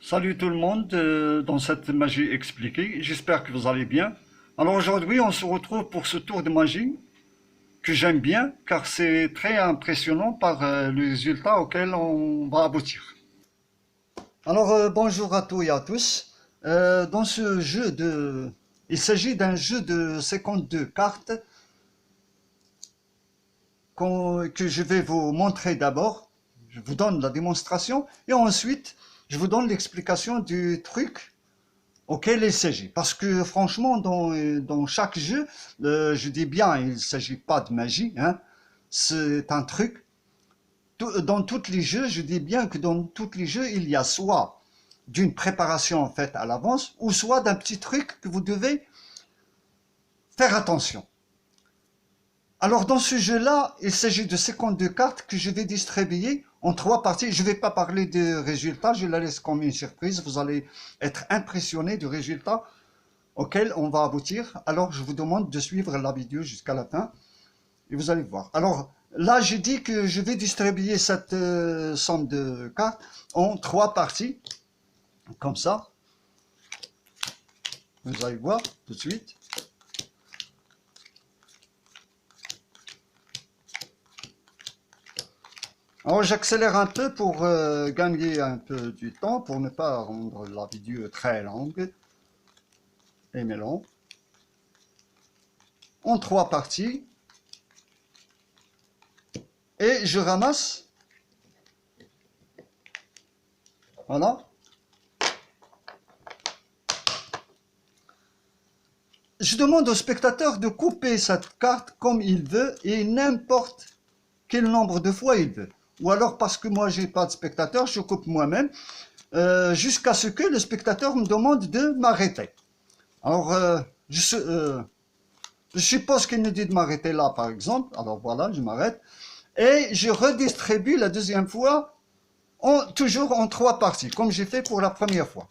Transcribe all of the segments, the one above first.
Salut tout le monde dans cette magie expliquée, j'espère que vous allez bien. Alors aujourd'hui on se retrouve pour ce tour de magie que j'aime bien car c'est très impressionnant par le résultat auquel on va aboutir. Alors bonjour à tous et à tous. Dans ce jeu Il s'agit d'un jeu de 52 cartes que je vais vous montrer d'abord. Je vous donne la démonstration et ensuite je vous donne l'explication du truc auquel il s'agit. Parce que franchement, dans chaque jeu, je dis bien, il ne s'agit pas de magie, hein, c'est un truc. Dans tous les jeux, je dis bien que dans tous les jeux, il y a soit d'une préparation faite à l'avance, ou soit d'un petit truc que vous devez faire attention. Alors dans ce jeu-là, il s'agit de 52 cartes que je vais distribuer en 3 parties. Je ne vais pas parler des résultats, je la laisse comme une surprise. Vous allez être impressionné du résultat auquel on va aboutir. Alors je vous demande de suivre la vidéo jusqu'à la fin et vous allez voir. Alors là, j'ai dit que je vais distribuer cette somme de cartes en 3 parties, comme ça. Vous allez voir tout de suite. Alors j'accélère un peu pour gagner un peu du temps, pour ne pas rendre la vidéo très longue et mêlant. En 3 parties. Et je ramasse. Voilà. Je demande au spectateur de couper cette carte comme il veut et n'importe quel nombre de fois il veut. Ou alors parce que moi j'ai pas de spectateur, je coupe moi-même jusqu'à ce que le spectateur me demande de m'arrêter. Alors je suppose qu'il me dit de m'arrêter là par exemple. Alors voilà, je m'arrête et je redistribue la deuxième fois toujours en 3 parties comme j'ai fait pour la première fois.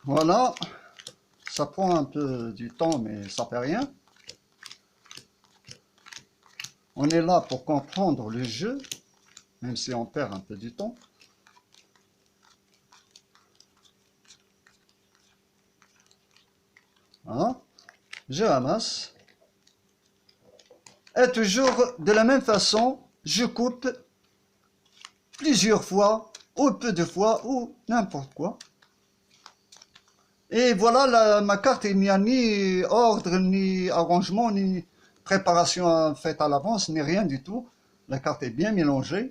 Voilà, ça prend un peu du temps mais ça fait rien. On est là pour comprendre le jeu, même si on perd un peu du temps. Voilà. Je ramasse. Et toujours de la même façon, je coupe plusieurs fois, ou peu de fois, ou n'importe quoi. Et voilà, ma carte, il n'y a ni ordre, ni arrangement, ni préparation faite à l'avance, ni rien du tout. La carte est bien mélangée.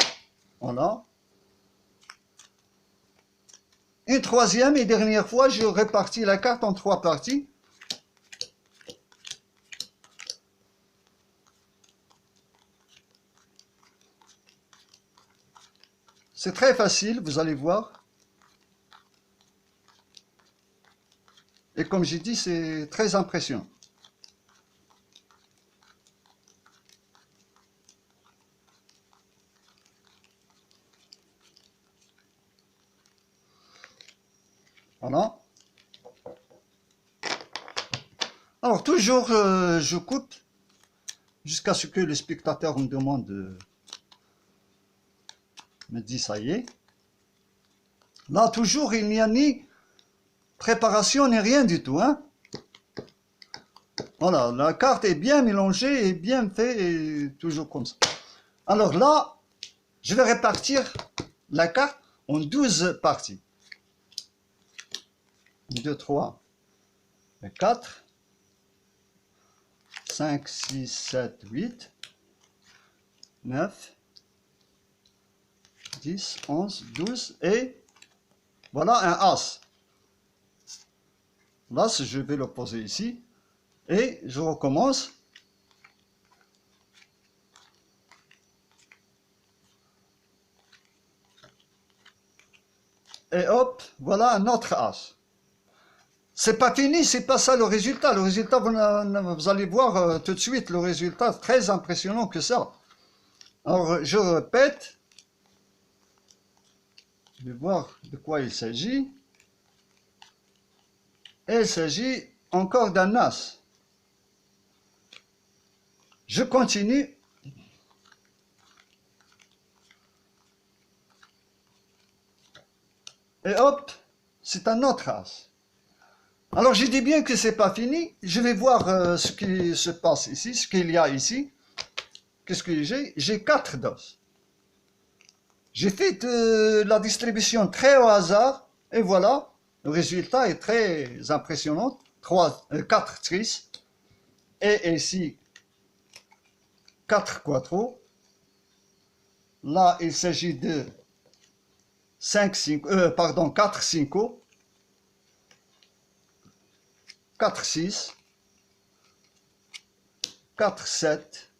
Voilà. Une troisième et dernière fois, je répartis la carte en 3 parties. C'est très facile, vous allez voir. Et comme j'ai dit, c'est très impressionnant. Voilà. Alors toujours, je coupe jusqu'à ce que le spectateur me demande, me dit ça y est. Là, toujours, il n'y a ni préparation ni rien du tout, hein. Voilà, la carte est bien mélangée et bien faite et toujours comme ça. Alors là, je vais répartir la carte en 12 parties. 2, 3, 4, 5, 6, 7, 8, 9, 10, 11, 12 et voilà un As. L'As, je vais le poser ici et je recommence. Et hop, voilà un autre As. C'est pas fini, c'est pas ça le résultat. Le résultat, vous allez voir tout de suite le résultat très impressionnant que ça. Alors, je répète. Je vais voir de quoi il s'agit. Il s'agit encore d'un As. Je continue. Et hop, c'est un autre as. Alors j'ai dit bien que c'est pas fini, je vais voir ce qui se passe ici, ce qu'il y a ici. Qu'est-ce que j'ai? J'ai 4 dos. J'ai fait de la distribution très au hasard, et voilà, le résultat est très impressionnant. 4 tristes, et ici 4 quattro. Là, il s'agit de 4 cinco, 4 6, 4 7,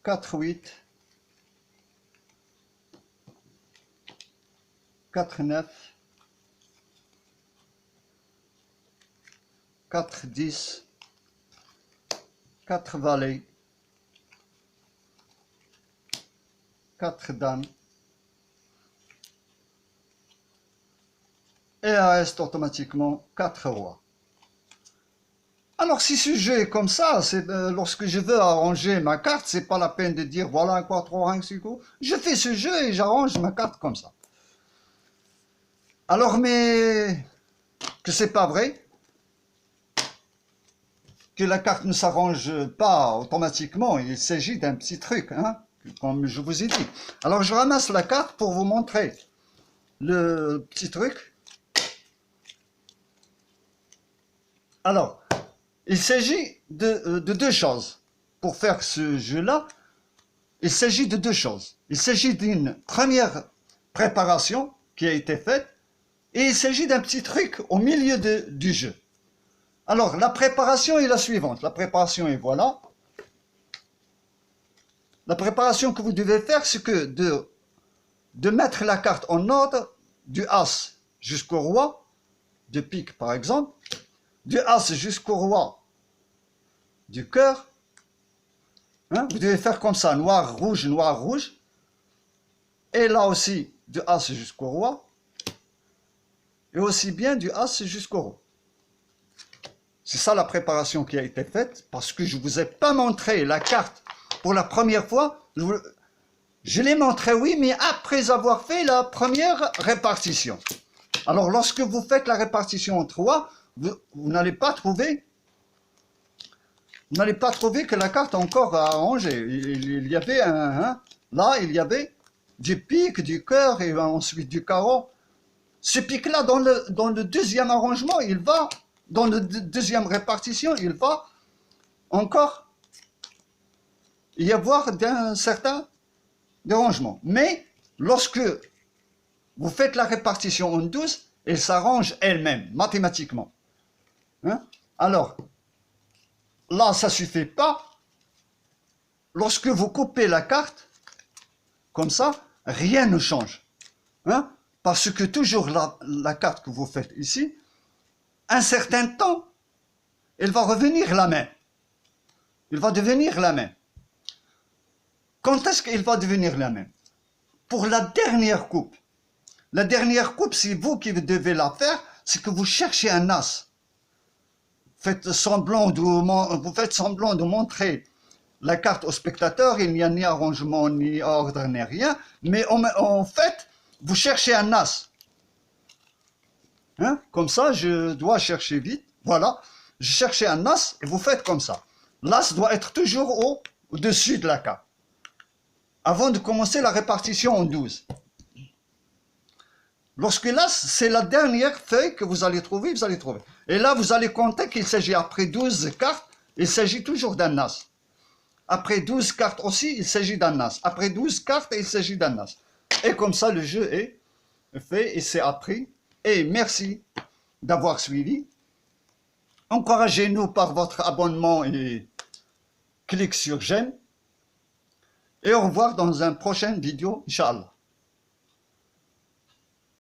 4 8, 4 9, 4 10, 4 valets, 4 dames, et reste automatiquement 4 rois. Alors si ce jeu est comme ça, lorsque je veux arranger ma carte, c'est pas la peine de dire voilà un quattro, un cinco. Je fais ce jeu et j'arrange ma carte comme ça. Alors mais que c'est pas vrai, que la carte ne s'arrange pas automatiquement, il s'agit d'un petit truc, hein, comme je vous ai dit. Alors je ramasse la carte pour vous montrer le petit truc. Alors, il s'agit de 2 choses. Pour faire ce jeu-là, il s'agit de 2 choses. Il s'agit d'une première préparation qui a été faite, et il s'agit d'un petit truc au milieu du jeu. Alors, la préparation est la suivante. La préparation est voilà. La préparation que vous devez faire, c'est que de mettre la carte en ordre du As jusqu'au Roi, de pique par exemple, du As jusqu'au Roi du cœur. Hein, vous devez faire comme ça, noir, rouge, noir, rouge. Et là aussi, du As jusqu'au Roi. Et aussi bien du As jusqu'au Roi. C'est ça la préparation qui a été faite, parce que je ne vous ai pas montré la carte pour la première fois. Je l'ai montré, oui, mais après avoir fait la première répartition. Alors, lorsque vous faites la répartition en 3, vous n'allez pas trouver que la carte encore à arranger. Il y avait là, il y avait du pique, du cœur et ensuite du carreau. Ce pique-là, dans le deuxième arrangement, il va, dans la deuxième répartition, il va encore y avoir un certain dérangement. Mais lorsque vous faites la répartition en 12, elle s'arrange elle-même, mathématiquement. Hein? Alors, là, ça ne suffit pas. Lorsque vous coupez la carte, comme ça, rien ne change. Hein? Parce que toujours la carte que vous faites ici, un certain temps, elle va revenir la même. Elle va devenir la même. Quand est-ce qu'elle va devenir la même? Pour la dernière coupe. La dernière coupe, c'est vous qui devez la faire, c'est que vous cherchez un as. Vous faites semblant de montrer la carte au spectateur, il n'y a ni arrangement, ni ordre, ni rien, mais en fait, vous cherchez un as. Hein? Comme ça, je dois chercher vite. Voilà, je cherchais un as et vous faites comme ça. L'as doit être toujours au-dessus de la carte. Avant de commencer la répartition en 12. Lorsque l'as, c'est la dernière feuille que vous allez trouver, Et là, vous allez compter qu'il s'agit, après 12 cartes, il s'agit toujours d'un as. Après 12 cartes aussi, il s'agit d'un as. Après 12 cartes, il s'agit d'un as. Et comme ça, le jeu est fait et c'est appris. Et merci d'avoir suivi. Encouragez-nous par votre abonnement et clique sur j'aime. Et au revoir dans une prochaine vidéo, Inch'Allah.